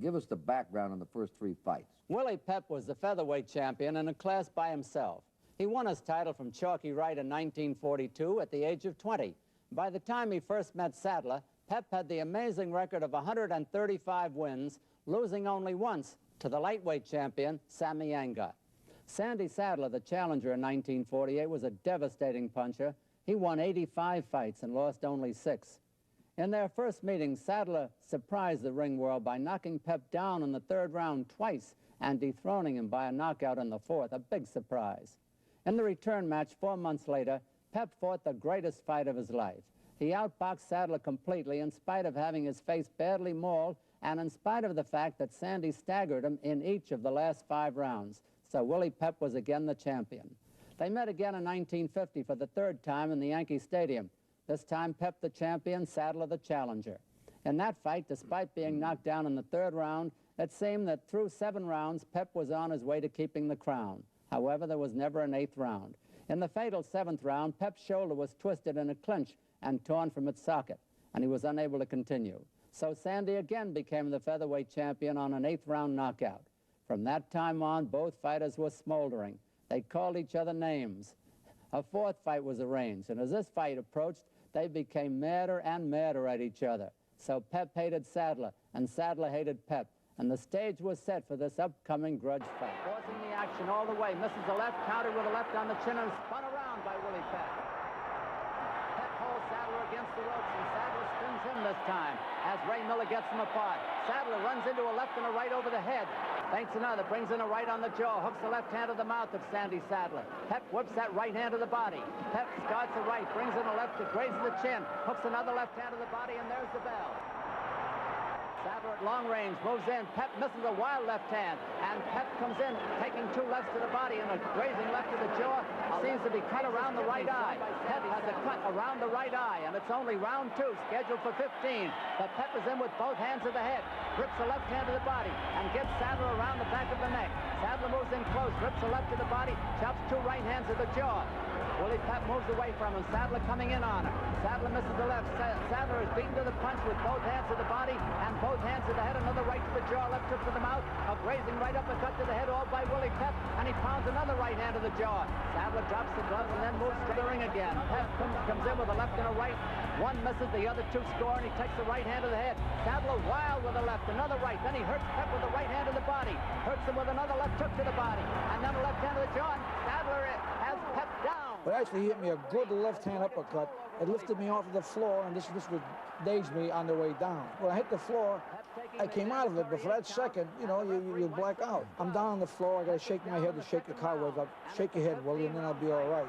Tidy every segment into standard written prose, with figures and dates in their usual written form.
Give us the background on the first three fights. Willie Pep was the featherweight champion in a class by himself. He won his title from Chalky Wright in 1942 at the age of 20. By the time he first met Sadler, Pep had the amazing record of 135 wins, losing only once to the lightweight champion, Sammy Anga. Sandy Sadler, the challenger in 1948, was a devastating puncher. He won 85 fights and lost only 6. In their first meeting, Sadler surprised the ring world by knocking Pep down in the third round twice and dethroning him by a knockout in the fourth, a big surprise. In the return match 4 months later, Pep fought the greatest fight of his life. He outboxed Sadler completely in spite of having his face badly mauled and in spite of the fact that Sandy staggered him in each of the last 5 rounds. So Willie Pep was again the champion. They met again in 1950 for the third time in the Yankee Stadium. This time Pep the champion, Sadler the challenger. In that fight, despite being knocked down in the third round, it seemed that through 7 rounds, Pep was on his way to keeping the crown. However, there was never an 8th round. In the fatal 7th round, Pep's shoulder was twisted in a clinch and torn from its socket, and he was unable to continue. So Sandy again became the featherweight champion on an 8th round knockout. From that time on, both fighters were smoldering. They called each other names. A 4th fight was arranged, and as this fight approached, they became madder and madder at each other. So Pep hated Sadler, and Sadler hated Pep, and the stage was set for this upcoming grudge fight. Forcing the action all the way, misses the left, countered with a left on the chin, and spun around by Willie Pep. Pep holds Sadler against the ropes, and Sadler spins him this time as Ray Miller gets them apart. Sadler runs into a left and a right over the head. Feints another, brings in a right on the jaw, hooks the left hand to the mouth of Sandy Sadler. Pep whips that right hand to the body. Pep starts the right, brings in a left that grazes the chin, hooks another left hand to the body, and there's the bell. Sadler at long range moves in. Pep misses a wild left hand, and Pep comes in, taking 2 lefts to the body and a grazing left to the jaw. Seems to be cut around the right eye. Pep has a cut around the right eye, and it's only round 2, scheduled for 15. But Pep is in with both hands to the head, grips the left hand to the body, and gets Sadler around the back of the neck. Sadler moves in close, grips the left to the body, chops 2 right hands to the jaw. Willie Pep moves away from him. Sadler coming in on him. Sadler misses the left. Sadler is beaten to the punch with both hands to the body and both hands to the head. Another right to the jaw, left hook to the mouth. A grazing right uppercut to the head, all by Willie Pep, and he pounds another right hand to the jaw. Sadler drops the gloves and then moves to the ring again. Pep comes in with a left and a right. One misses, the other 2 score, and he takes the right hand to the head. Sadler wild with a left, another right. Then he hurts Pep with the right hand to the body. Hurts him with another left hook to the body. And then a left hand to the jaw, and Sadler has Pep down. But actually, he hit me a good left-hand uppercut. It lifted me off of the floor, and this would daze me on the way down. When I hit the floor, I came out of it, but for that second, you know, you black out. I'm down on the floor. I got to shake my head to shake the cobwebs up. Shake your head, Willie, and then I'll be all right.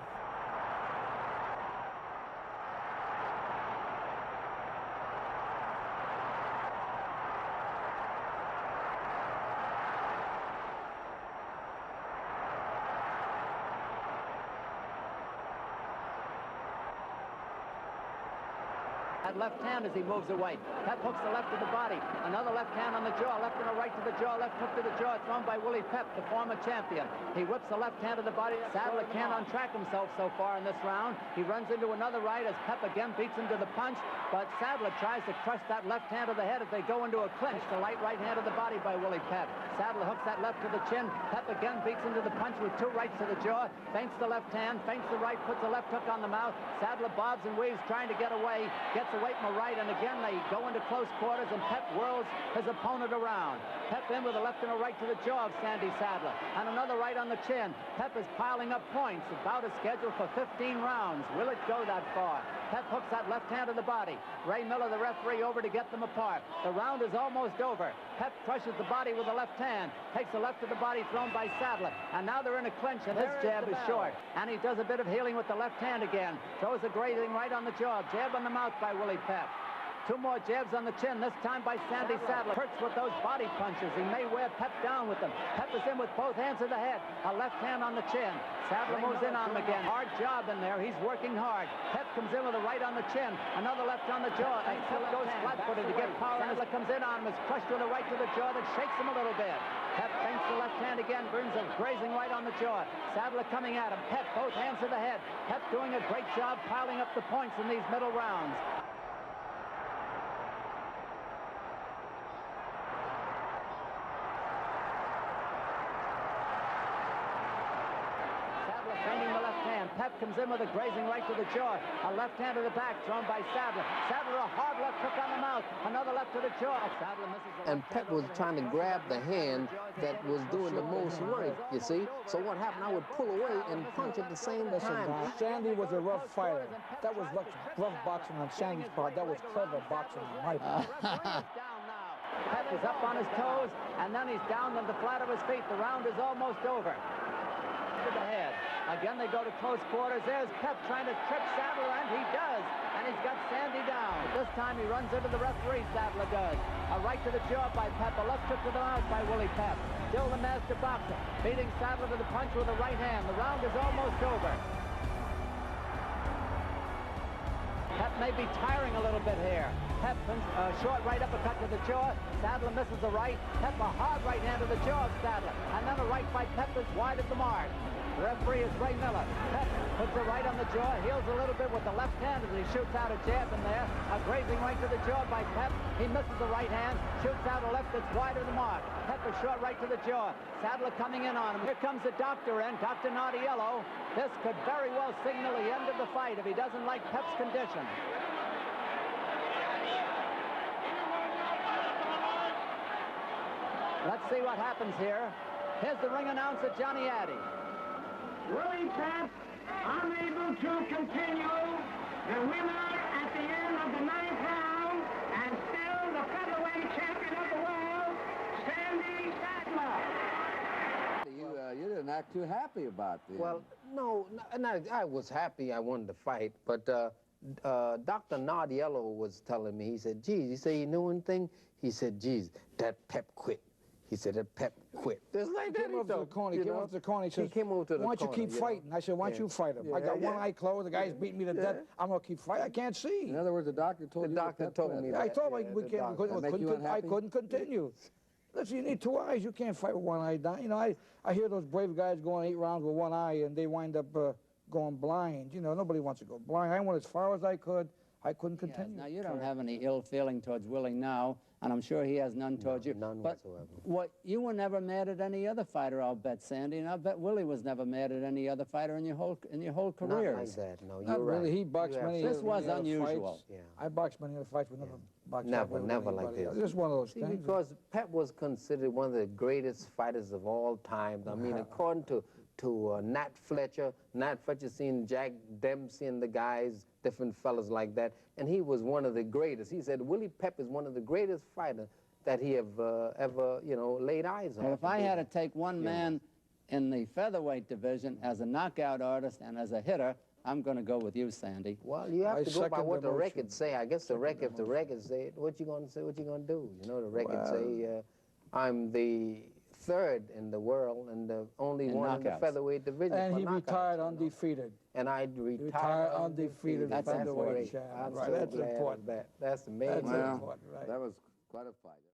Left hand as he moves away. Pep hooks the left to the body. Another left hand on the jaw. Left and a right to the jaw. Left hook to the jaw. Thrown by Willie Pep, the former champion. He whips the left hand to the body. Sadler can't untrack himself so far in this round. He runs into another right as Pep again beats him to the punch. But Sadler tries to crush that left hand to the head as they go into a clinch. The light right hand to the body by Willie Pep. Sadler hooks that left to the chin. Pep again beats him to the punch with 2 rights to the jaw. Feints the left hand. Feints the right. Puts a left hook on the mouth. Sadler bobs and weaves trying to get away. Gets away from a right, and again they go into close quarters, and Pep whirls his opponent around. Pep in with a left and a right to the jaw of Sandy Sadler, and another right on the chin. Pep is piling up points, about a schedule for 15 rounds. Will it go that far? Pep hooks that left hand to the body. Ray Miller, the referee, over to get them apart. The round is almost over. Pep crushes the body with the left hand, takes the left to the body thrown by Sadler, and now they're in a clinch, and his jab is short. And he does a bit of healing with the left hand again. Throws a grazing right on the jaw. Jab on the mouth by Willie Pep. 2 more jabs on the chin, this time by Sandy Sadler. Hurts with those body punches. He may wear Pep down with them. Pep is in with both hands to the head. A left hand on the chin. Sadler moves in on him again. Hard job in there. He's working hard. Pep comes in with a right on the chin. Another left on the jaw. And Pep goes flat-footed to get power. Sadler comes in on him. Is crushed with a right to the jaw that shakes him a little bit. Pep feints the left hand again. Brings a grazing right on the jaw. Sadler coming at him. Pep both hands to the head. Pep doing a great job piling up the points in these middle rounds. Pep comes in with a grazing right to the jaw. A left hand to the back, thrown by Sadler. Sadler, a hard left hook on the mouth. Another left to the jaw. Sadler misses the And Pep was trying to grab the hand that was doing the most work, you see? So what happened, I would pull away and punch at the same time. Sandy was a rough fighter. That was rough boxing on Sandy's part. That was clever boxing on my part. Pep is up on his toes, and then he's down on the flat of his feet. The round is almost over. To the head. Again, they go to close quarters. There's Pep trying to trip Sadler, and he does. And he's got Sandy down. This time he runs into the referee, Sadler does. A right to the jaw by Pep. A left hook to the mouth by Willie Pep. Still the master boxer, beating Sadler to the punch with the right hand. The round is almost over. Pep may be tiring a little bit here. Pep, short right uppercut to the jaw. Sadler misses the right. Pep, a hard right hand to the jaw of Sadler. And then a right by Pep is wide of the mark. The referee is Ray Miller. Pep puts the right on the jaw, heels a little bit with the left hand as he shoots out a jab in there. A grazing right to the jaw by Pep. He misses the right hand, shoots out a left that's wide of the mark. Pep, a short right to the jaw. Sadler coming in on him. Here comes the doctor in, Dr. Nardiello. This could very well signal the end of the fight if he doesn't like Pep's condition. Let's see what happens here. Here's the ring announcer, Johnny Addy. Willie Pep unable to continue. The winner at the end of the 9th round, and still the featherweight champion of the world, Sandy Sadler. You didn't act too happy about this. Well, no, I was happy I won the fight, but Dr. Nardiello was telling me, he said, geez, you say you knew anything? He said, geez, that Pep quit. He said that Pep quit. Just like that. He came over to the corner. He came over to the corner. He said, came over to the why don't you keep fighting? I said, why don't you fight him? I got one eye closed. The guy's beating me to death. I'm going to keep fighting. I can't see. In other words, the doctor told you. The doctor told me that. I told him I couldn't continue. Listen, you need two eyes. You can't fight with one eye down. You know, I hear those brave guys going 8 rounds with one eye, and they wind up going blind. You know, nobody wants to go blind. I went as far as I could. I couldn't continue. Yes, now, you don't have any ill feeling towards Willie now, and I'm sure he has none towards you. None but whatsoever. You were never mad at any other fighter, I'll bet, Sandy, and I'll bet Willie was never mad at any other fighter in your whole career. Not like that, no, you're Not right. really. He boxed many. This was other unusual. Fights. Yeah. I boxed many other fights, but never boxed. Never like this. It's just one of those See, things. because Pep was considered one of the greatest fighters of all time. I mean, according to Nat Fletcher seen Jack Dempsey and the guys, different fellas like that, and he was one of the greatest. He said Willie Pep is one of the greatest fighters that he have ever, you know, laid eyes on. Well, if I had to take one man in the featherweight division as a knockout artist and as a hitter, I'm going to go with you, Sandy. Well, you have to go by what the records say. I guess the record, if the records say it, what you going to say, what you going to do? You know, the records say I'm the 3rd in the world and the only one in the featherweight division. And he knockouts, retired undefeated. And I retired undefeated. That's featherweight great. champ. Right, that's important. That's amazing. That's important, right? That was quite a fight.